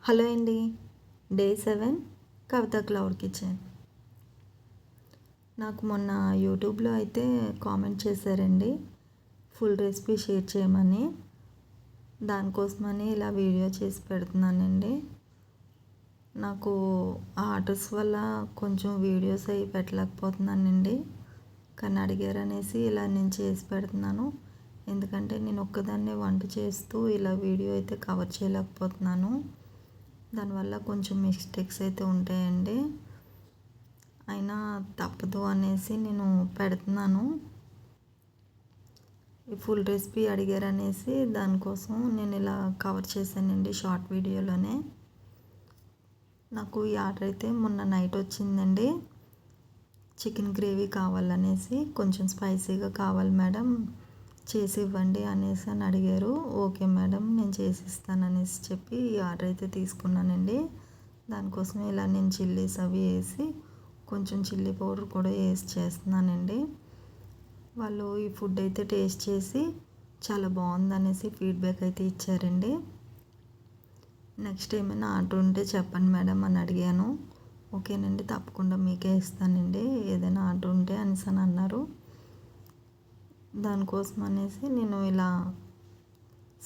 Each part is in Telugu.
హలో అండి. డే 7 కవిత క్లౌడ్ కిచెన్. నాకు మొన్న యూట్యూబ్లో అయితే కామెంట్ చేశారండి ఫుల్ రెసిపీ షేర్ చేయమని. దానికోసమని ఇలా వీడియో చేసి పెడుతున్నానండి. నాకు ఆర్డర్స్ వల్ల కొంచెం వీడియోస్ అవి పెట్టలేకపోతున్నానండి. కానీ అడిగారనేసి ఇలా నేను చేసి పెడుతున్నాను. ఎందుకంటే నేను ఒక్కదాన్నే వంట చేస్తూ ఇలా వీడియో అయితే కవర్ చేయలేకపోతున్నాను. దానివల్ల కొంచెం మిస్టేక్స్ అయితే ఉంటాయండి. అయినా తప్పదు అనేసి నేను పెడుతున్నాను. ఈ ఫుల్ రెసిపీ అడిగారనేసి దానికోసం నేను ఇలా కవర్ చేశానండి షార్ట్ వీడియోలోనే. నాకు ఈ ఆర్డర్ అయితే మొన్న నైట్ వచ్చిందండి. చికెన్ గ్రేవీ కావాలనేసి, కొంచెం స్పైసీగా కావాలి మేడం చేసి ఇవ్వండి అనేసి అని అడిగారు. ఓకే మేడం నేను చేసిస్తాను అనేసి చెప్పి ఈ ఆర్డర్ అయితే తీసుకున్నానండి. దానికోసం ఇలా నేను చిల్లీస్ అవి వేసి కొంచెం చిల్లీ పౌడర్ కూడా వేసి చేస్తున్నానండి. వాళ్ళు ఈ ఫుడ్ అయితే టేస్ట్ చేసి చాలా బాగుందనేసి ఫీడ్బ్యాక్ అయితే ఇచ్చారండి. నెక్స్ట్ ఏమైనా ఆర్డర్ ఉంటే చెప్పండి మేడం అని అడిగాను. ఓకేనండి తప్పకుండా మీకే ఇస్తానండి ఏదైనా ఆర్డర్ ఉంటే అనేసి అని అన్నారు. దానికోసం అనేసి నేను ఇలా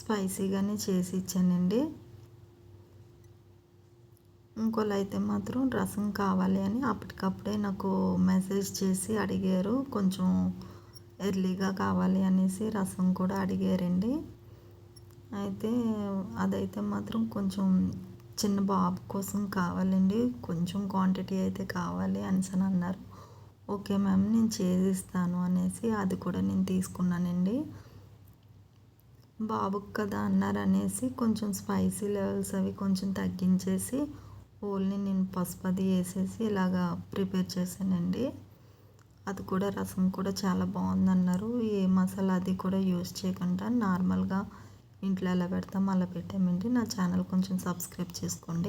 స్పైసీగానే చేసి ఇచ్చానండి. ఇంకోళ్ళు అయితే మాత్రం రసం కావాలి అని అప్పటికప్పుడే నాకు మెసేజ్ చేసి అడిగారు. కొంచెం ఎర్లీగా కావాలి అనేసి రసం కూడా అడిగారండి. అయితే అదైతే మాత్రం కొంచెం చిన్న బాబు కోసం కావాలండి, కొంచెం క్వాంటిటీ అయితే కావాలి అనేసి అని అన్నారు. ఓకే మ్యామ్ నేను చేసిస్తాను అనేసి అది కూడా నేను తీసుకున్నానండి. బాబుకి కదా అన్నారనేసి కొంచెం స్పైసీ లెవెల్స్ అవి కొంచెం తగ్గించేసి ఓన్లీ నేను పసుపు అది వేసేసి ఇలాగా ప్రిపేర్ చేశానండి. అది కూడా రసం కూడా చాలా బాగుందన్నారు. ఏ మసాలా అది కూడా యూజ్ చేయకుండా నార్మల్గా ఇంట్లో ఎలా పెడతామో అలా పెట్టామండి. నా ఛానల్ కొంచెం సబ్స్క్రైబ్ చేసుకోండి.